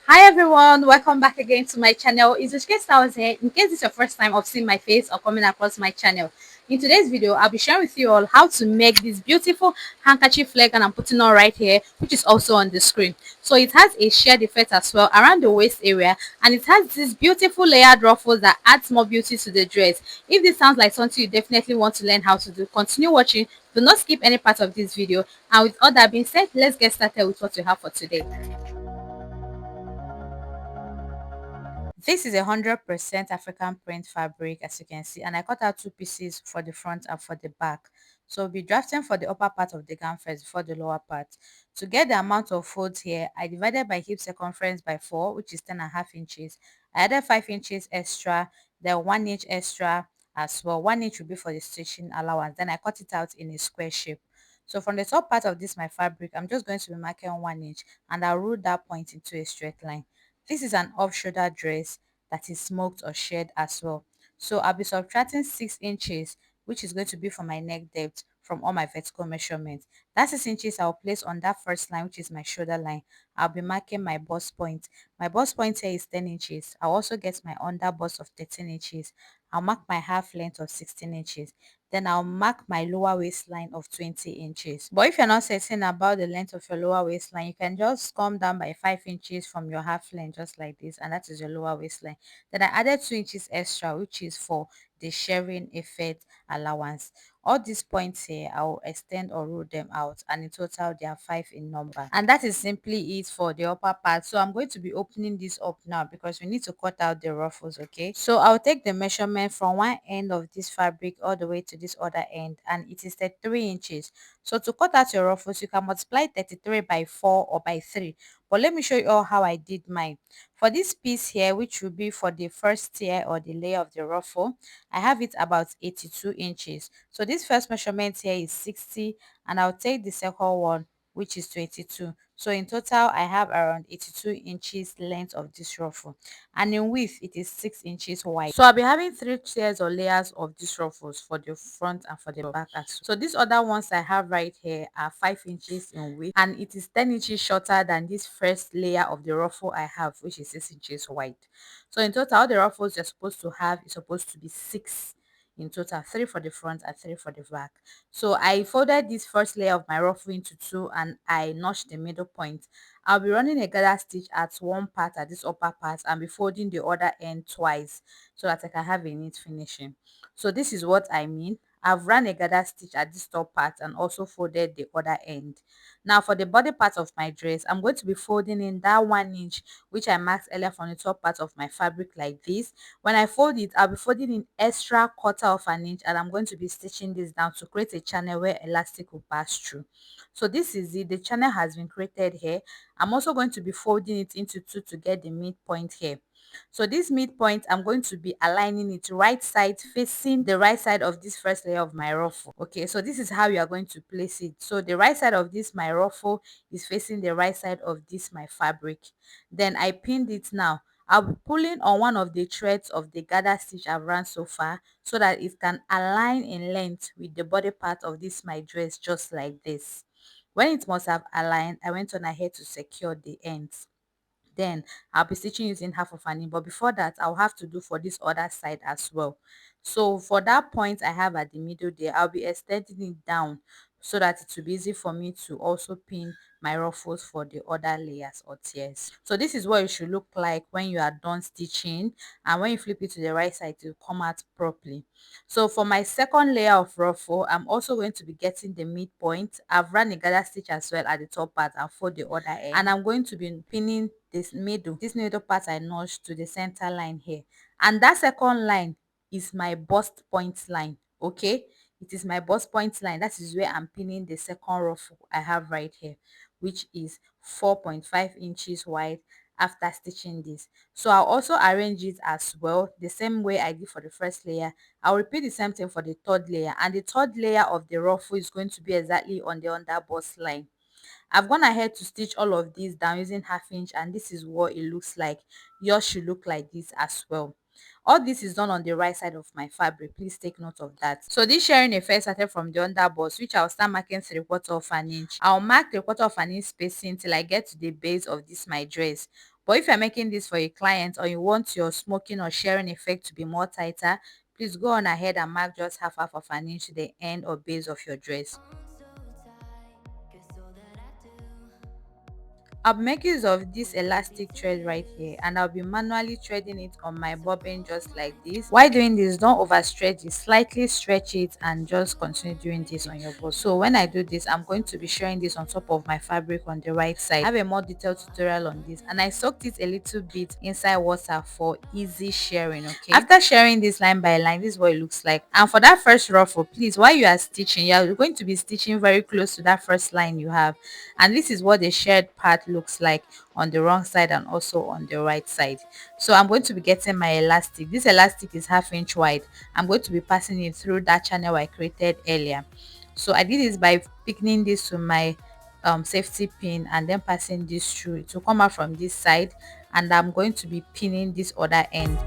Hi everyone, welcome back again to my channel. It's Ishke Styles here. In case this is your first time of seeing my face or coming across my channel, in today's video I'll be sharing with you all how to make this beautiful handkerchief flag, and I'm putting on right here, which is also on the screen. So it has a sheer effect as well around the waist area, and it has this beautiful layered ruffles that adds more beauty to the dress. If this sounds like something you definitely want to learn how to do, continue watching. Do not skip any part of this video. And with all that being said, let's get started with what we have for today. This is 100% African print fabric, as you can see, and I cut out two pieces for the front and for the back. So we'll be drafting for the upper part of the gown first before the lower part. To get the amount of folds here, I divided my hip circumference by 4, which is 10.5 inches. I added 5 inches extra, then 1 inch extra as well. 1 inch will be for the stitching allowance. Then I cut it out in a square shape. So from the top part of this my fabric, I'm just going to be marking 1 inch, and I'll root that point into a straight line. This is an off-shoulder dress that is smoked or shared as well. So I'll be subtracting 6 inches, which is going to be for my neck depth from all my vertical measurements. That 6 inches I'll place on that first line, which is my shoulder line. I'll be marking my bust point. My bust point here is 10 inches. I'll also get my under bust of 13 inches. I'll mark my half length of 16 inches. Then I'll mark my lower waistline of 20 inches. But if you're not certain about the length of your lower waistline, you can just come down by 5 inches from your half length, just like this, and that is your lower waistline. Then I added 2 inches extra, which is for the sharing effect allowance. All these points here, I will extend or roll them out, and in total they are 5 in number. And that is simply it for the upper part. So I'm going to be opening this up now because we need to cut out the ruffles. Okay, so I'll take the measurement from one end of this fabric all the way to this other end, and it is 33 inches. So to cut out your ruffles, you can multiply 33 by 4 or by 3. But let me show you all how I did mine. For this piece here, which will be for the first tier or the layer of the ruffle, I have it about 82 inches. So this first measurement here is 60, and I'll take the second one, which is 22. So in total, I have around 82 inches length of this ruffle, and in width it is 6 inches wide. So I'll be having 3 tiers or layers of these ruffles for the front and for the back as well. So these other ones I have right here are 5 inches in width, and it is 10 inches shorter than this first layer of the ruffle I have, which is 6 inches wide. So in total, all the ruffles you're supposed to have is supposed to be 6 in total, 3 for the front and 3 for the back. So I folded this first layer of my ruffle into 2, and I notched the middle point. I'll be running a gather stitch at one part at this upper part, and be folding the other end twice so that I can have a neat finishing. So this is what I mean. I've run a gather stitch at this top part and also folded the other end. Now for the body part of my dress, I'm going to be folding in that 1 inch which I marked earlier from the top part of my fabric like this. When I fold it, I'll be folding in extra 1/4 inch, and I'm going to be stitching this down to create a channel where elastic will pass through. So this is it. The channel has been created here. I'm also going to be folding it into 2 to get the midpoint here. So this midpoint, I'm going to be aligning it right side facing the right side of this first layer of my ruffle. Okay, so this is how you are going to place it. So the right side of this my ruffle is facing the right side of this my fabric. Then I pinned it now. I'll be pulling on one of the threads of the gather stitch I've run so far so that it can align in length with the body part of this my dress, just like this. When it must have aligned, I went on ahead to secure the ends. Then I'll be stitching using half of an inch, but before that I'll have to do for this other side as well. So for that point I have at the middle there, I'll be extending it down so that it will be easy for me to also pin my ruffles for the other layers or tiers. So this is what it should look like when you are done stitching, and when you flip it to the right side it will come out properly. So for my second layer of ruffle, I'm also going to be getting the midpoint. I've run a gather stitch as well at the top part and for the other end, and I'm going to be pinning this middle part I notched to the center line here, and that second line is my bust point line. Okay, it is my bust point line. That is where I'm pinning the second ruffle I have right here, which is 4.5 inches wide after stitching this. So I'll also arrange it as well the same way I did for the first layer. I'll repeat the same thing for the third layer, and the third layer of the ruffle is going to be exactly on the under bust line. I've gone ahead to stitch all of these down using half inch, and this is what it looks like. Yours should look like this as well. All this is done on the right side of my fabric. Please take note of that. So this sharing effect started from the under bust, which I'll start marking 3/4 of an inch. I'll mark 3/4 of an inch spacing till I get to the base of this my dress. But if you're making this for a client or you want your smoking or sharing effect to be more tighter, please go on ahead and mark just half of an inch to the end or base of your dress. I'll be making use of this elastic thread right here, and I'll be manually threading it on my bobbin just like this. While doing this, don't overstretch it, slightly stretch it and just continue doing this on your bobbin. So when I do this, I'm going to be showing this on top of my fabric on the right side. I have a more detailed tutorial on this, and I soaked it a little bit inside water for easy sharing. Okay, after sharing this line by line, this is what it looks like. And for that first ruffle, please, while you are stitching, you're going to be stitching very close to that first line you have, and this is what the shared part looks like on the wrong side and also on the right side. So I'm going to be getting my elastic. This elastic is 1/2 inch wide. I'm going to be passing it through that channel I created earlier. So I did this by picking this to my safety pin and then passing this through. It will come out from this side, and I'm going to be pinning this other end.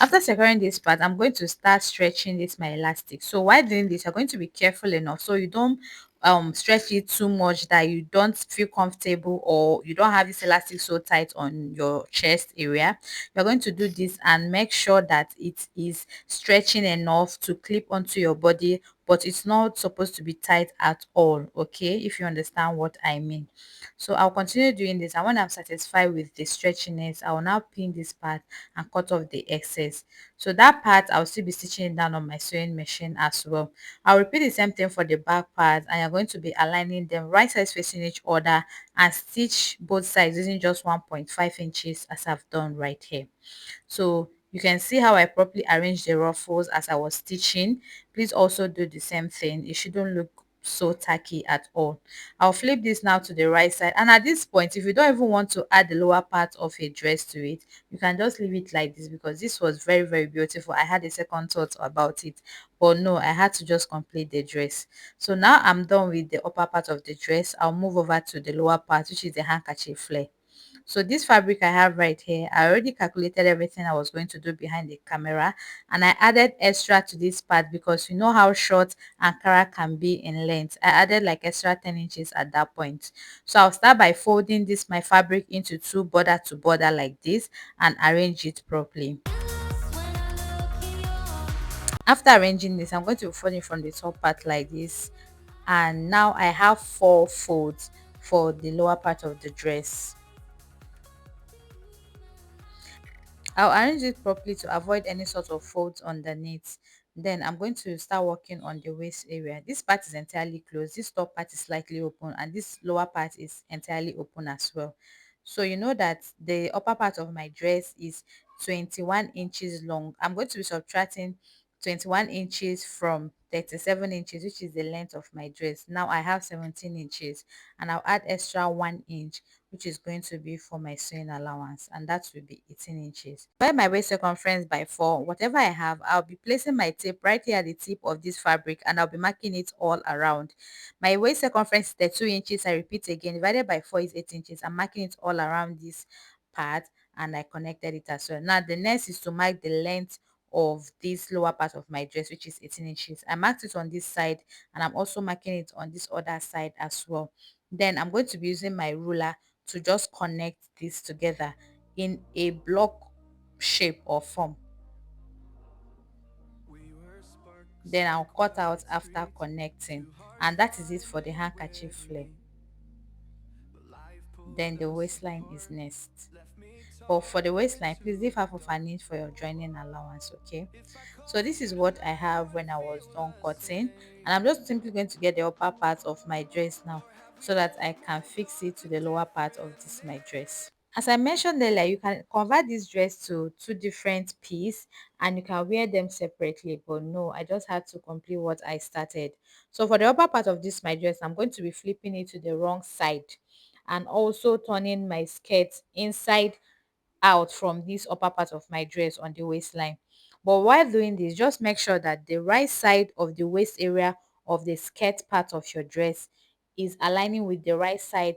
After securing this part, I'm going to start stretching this my elastic. So while doing this, you're going to be careful enough so you don't stretch it too much that you don't feel comfortable or you don't have this elastic so tight on your chest area. You're going to do this and make sure that it is stretching enough to clip onto your body, but it's not supposed to be tight at all. Okay, if you understand what I mean. So I'll continue doing this, and when I'm satisfied with the stretchiness, I will now pin this part and cut off the excess. So that part I'll still be stitching it down on my sewing machine as well. I'll repeat the same thing for the back part, and you're going to be aligning them right sides facing each other and stitch both sides using just 1.5 inches as I've done right here. So you can see how I properly arranged the ruffles as I was stitching. Please also do the same thing. It shouldn't look so tacky at all. I'll flip this now to the right side, and at this point, if you don't even want to add the lower part of a dress to it, you can just leave it like this, because this was very beautiful. I had a second thought about it, but no, I had to just complete the dress. So now I'm done with the upper part of the dress. I'll move over to the lower part, which is the handkerchief flare. So this fabric I have right here, I already calculated everything I was going to do behind the camera, and I added extra to this part because you know how short Ankara can be in length. I added like extra 10 inches at that point. So I'll start by folding this my fabric into two border to border like this and arrange it properly. After arranging this, I'm going to fold it from the top part like this, and now I have 4 folds for the lower part of the dress. I'll arrange it properly to avoid any sort of folds underneath. Then I'm going to start working on the waist area. This part is entirely closed. This top part is slightly open, and this lower part is entirely open as well. So you know that the upper part of my dress is 21 inches long. I'm going to be subtracting 21 inches from 37 inches, which is the length of my dress. Now I have 17 inches, and I'll add extra 1 inch, which is going to be for my sewing allowance, and that will be 18 inches. Divide my waist circumference by 4. Whatever I have, I'll be placing my tape right here at the tip of this fabric, and I'll be marking it all around. My waist circumference is 32 inches. I repeat again, divided by 4 is 8 inches. I'm marking it all around this part, and I connected it as well. Now the next is to mark the length of this lower part of my dress, which is 18 inches. I marked it on this side, and I'm also marking it on this other side as well. Then I'm going to be using my ruler to just connect this together in a block shape or form. Then I'll cut out after connecting, and that is it for the handkerchief flare. Then the waistline is next. But for the waistline, please leave 1/2 of an inch for your joining allowance. Okay, so this is what I have when I was done cutting, and I'm just simply going to get the upper part of my dress now so that I can fix it to the lower part of this my dress. As I mentioned earlier, you can convert this dress to two different pieces and you can wear them separately, but no, I just had to complete what I started. So for the upper part of this my dress, I'm going to be flipping it to the wrong side and also turning my skirt inside out from this upper part of my dress on the waistline. But while doing this, just make sure that the right side of the waist area of the skirt part of your dress is aligning with the right side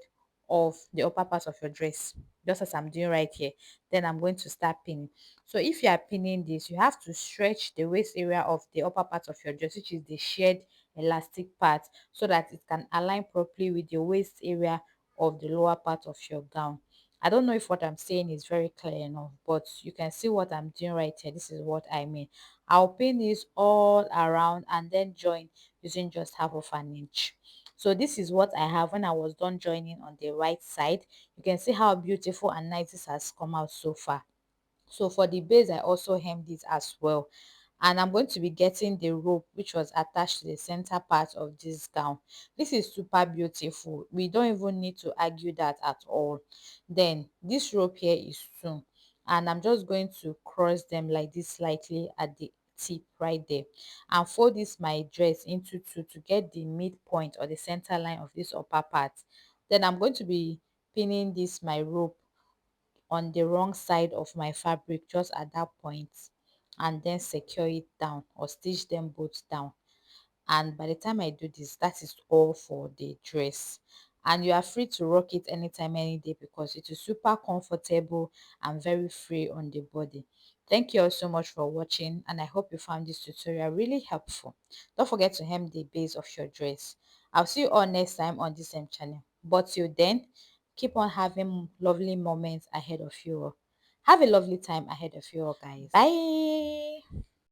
of the upper part of your dress, just as I'm doing right here. Then I'm going to start pinning. So if you are pinning this, you have to stretch the waist area of the upper part of your dress, which is the shared elastic part so that it can align properly with the waist area of the lower part of your gown. I don't know if what I'm saying is very clear enough, but you can see what I'm doing right here. This is what I mean. I'll pin this all around and then join using just half of an inch. So this is what I have when I was done joining on the right side. You can see how beautiful and nice this has come out so far. So for the base, I also hemmed it as well. And I'm going to be getting the rope which was attached to the center part of this gown. This is super beautiful. We don't even need to argue that at all. Then this rope here is 2. And I'm just going to cross them like this slightly at the tip right there and fold this my dress into 2 to get the midpoint or the center line of this upper part. Then I'm going to be pinning this my rope on the wrong side of my fabric just at that point and then secure it down or stitch them both down. And by the time I do this, that is all for the dress. And you are free to rock it anytime, any day because it is super comfortable and very free on the body. Thank you all so much for watching, and I hope you found this tutorial really helpful. Don't forget to hem the base of your dress. I'll see you all next time on this same channel. But till then, keep on having lovely moments ahead of you all. Have a lovely time ahead of you all, guys. Bye.